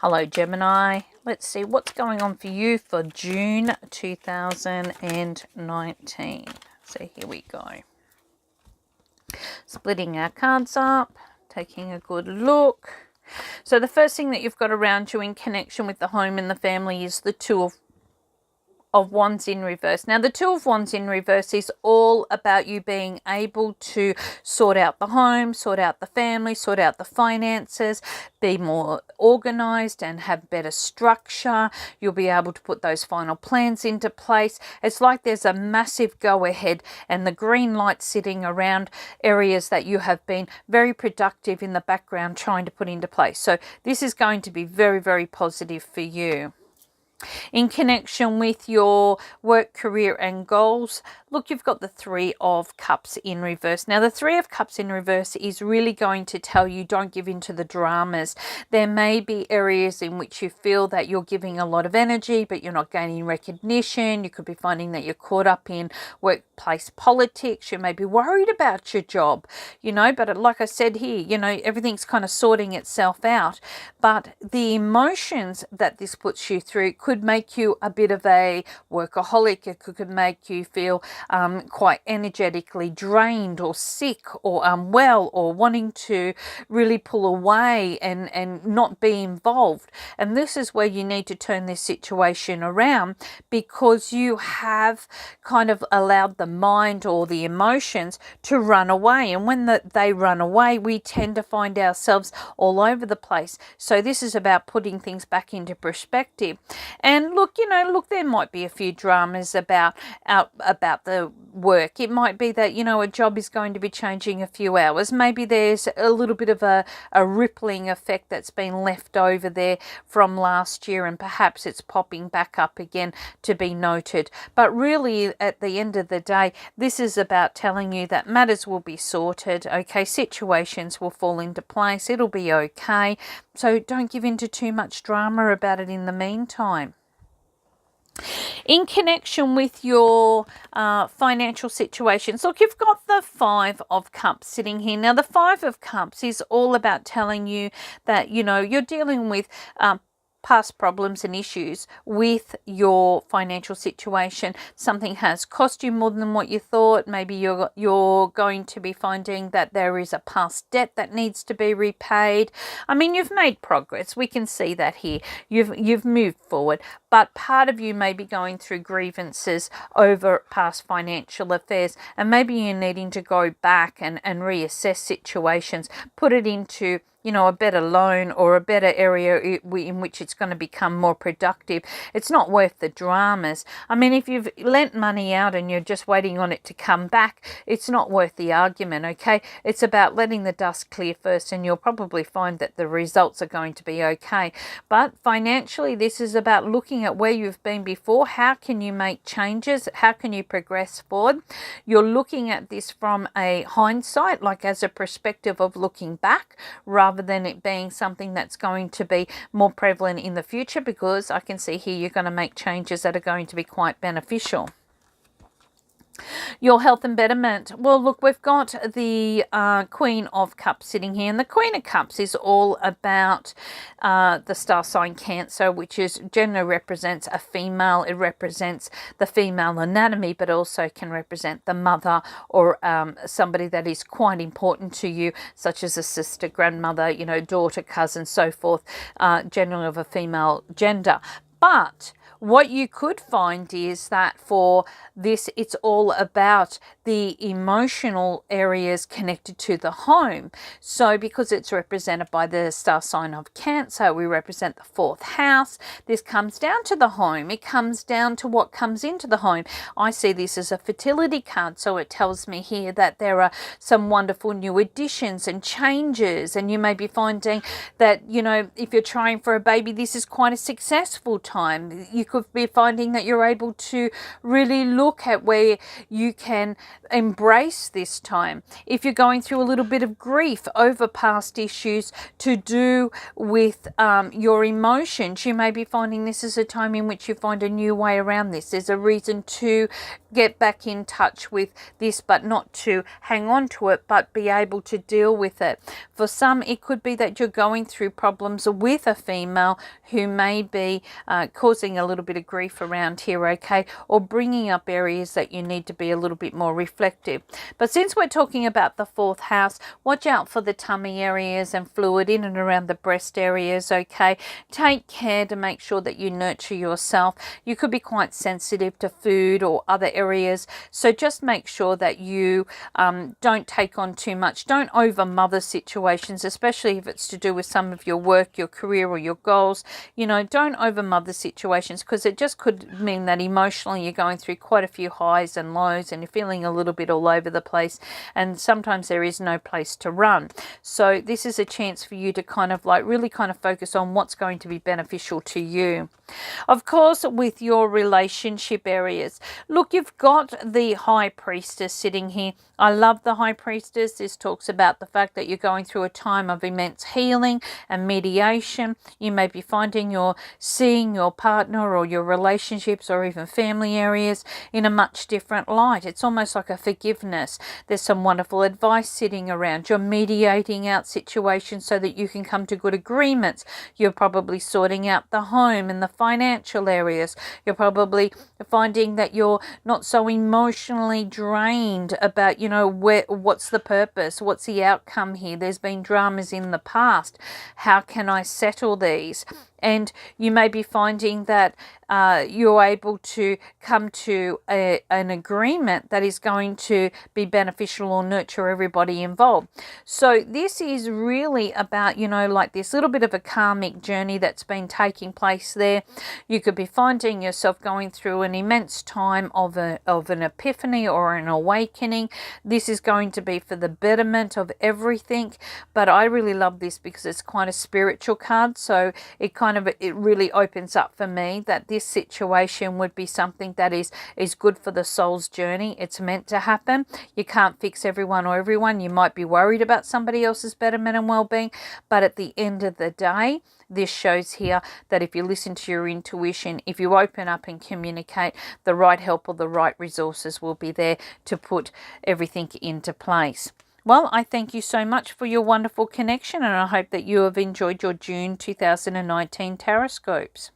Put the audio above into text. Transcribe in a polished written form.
Hello, Gemini. Let's see what's going on for you for June 2019. So here we go. Splitting our cards up, taking a good look. So the first thing that you've got around you in connection with the home and the family is the Two of Wands in reverse. Now, the Two of Wands in reverse is all about you being able to sort out the home, sort out the family, sort out the finances, be more organized and have better structure. You'll be able to put those final plans into place. It's like there's a massive go ahead and the green light sitting around areas that you have been very productive in the background trying to put into place. So this is going to be very, very positive for you. In connection with your work, career and goals, look, you've got the Three of Cups in reverse. Now, the Three of Cups in reverse is really going to tell you don't give in to the dramas. There may be areas in which you feel that you're giving a lot of energy, but you're not gaining recognition. You could be finding that you're caught up in workplace politics. You may be worried about your job, but like I said here, everything's kind of sorting itself out. But the emotions that this puts you through could make you a bit of a workaholic. It could make you feel quite energetically drained or sick or unwell or wanting to really pull away and not be involved. And this is where you need to turn this situation around, because you have kind of allowed the mind or the emotions to run away. And when they run away, we tend to find ourselves all over the place. So this is about putting things back into perspective. And look, there might be a few dramas about the work. It might be that, a job is going to be changing a few hours. Maybe there's a little bit of a rippling effect that's been left over there from last year, and perhaps it's popping back up again to be noted. But really, at the end of the day, this is about telling you that matters will be sorted, okay? Situations will fall into place. It'll be okay. So don't give in to too much drama about it in the meantime. In connection with your financial situations, look, you've got the Five of Cups sitting here. Now, the Five of Cups is all about telling you that, you're dealing with past problems and issues with your financial situation. Something has cost you more than what you thought. Maybe you're going to be finding that there is a past debt that needs to be repaid. I mean, you've made progress. We can see that here. You've moved forward, but part of you may be going through grievances over past financial affairs, and maybe you're needing to go back and reassess situations, put it into a better loan or a better area in which it's going to become more productive. It's not worth the dramas. I mean, if you've lent money out and you're just waiting on it to come back, it's not worth the argument, okay? It's about letting the dust clear first, and you'll probably find that the results are going to be okay. But financially, this is about looking at where you've been before. How can you make changes? How can you progress forward? You're looking at this from a hindsight, like as a perspective of looking back, rather than it being something that's going to be more prevalent in the future, because I can see here you're going to make changes that are going to be quite beneficial. Your health and betterment. Well, look, we've got the Queen of Cups sitting here, and the Queen of Cups is all about the star sign Cancer, which generally represents a female. It represents the female anatomy, but also can represent the mother or somebody that is quite important to you, such as a sister, grandmother, daughter, cousin, so forth, generally of a female gender. But what you could find is that for this, it's all about the emotional areas connected to the home. So because it's represented by the star sign of Cancer, we represent the fourth house. This comes down to the home. It comes down to what comes into the home. I see this as a fertility card, so it tells me here that there are some wonderful new additions and changes, and you may be finding that, if you're trying for a baby, this is quite a successful time. You could be finding that you're able to really look at where you can embrace this time. If you're going through a little bit of grief over past issues to do with your emotions, you may be finding this is a time in which you find a new way around this. There's a reason to get back in touch with this, but not to hang on to it, but be able to deal with it. For some, it could be that you're going through problems with a female who may be causing a little bit of grief around here, okay, or bringing up areas that you need to be a little bit more reflective. But since we're talking about the 4th house, watch out for the tummy areas and fluid in and around the breast areas, okay. Take care to make sure that you nurture yourself. You could be quite sensitive to food or other areas, so just make sure that you don't take on too much. Don't over mother situations, especially if it's to do with some of your work, your career, or your goals. You know, don't over mother situations, because it just could mean that emotionally you're going through quite a few highs and lows and you're feeling a little bit all over the place, and sometimes there is no place to run. So this is a chance for you to kind of like really kind of focus on what's going to be beneficial to you. Of course, with your relationship areas, look, you've got the High Priestess sitting here. I love the High Priestess. This talks about the fact that you're going through a time of immense healing and mediation. You may be finding you're seeing your partner or your relationships or even family areas in a much different light. It's almost like a forgiveness. There's some wonderful advice sitting around. You're mediating out situations so that you can come to good agreements. You're probably sorting out the home and the financial areas. You're probably finding that you're not so emotionally drained about, you know, what's the purpose, what's the outcome here. There's been dramas in the past. How can I settle these? And you may be finding that you're able to come to an agreement that is going to be beneficial or nurture everybody involved. So this is really about, you know, like this little bit of a karmic journey that's been taking place there. You could be finding yourself going through an immense time of an epiphany or an awakening. This is going to be for the betterment of everything. But I really love this because it's quite a spiritual card. So it really opens up for me that this situation would be something that is good for the soul's journey. It's meant to happen. You can't fix everyone or everyone. You might be worried about somebody else's betterment and well-being, but at the end of the day, this shows here that if you listen to your intuition, if you open up and communicate, the right help or the right resources will be there to put everything into place. Well, I thank you so much for your wonderful connection, and I hope that you have enjoyed your June 2019 Tarotscopes.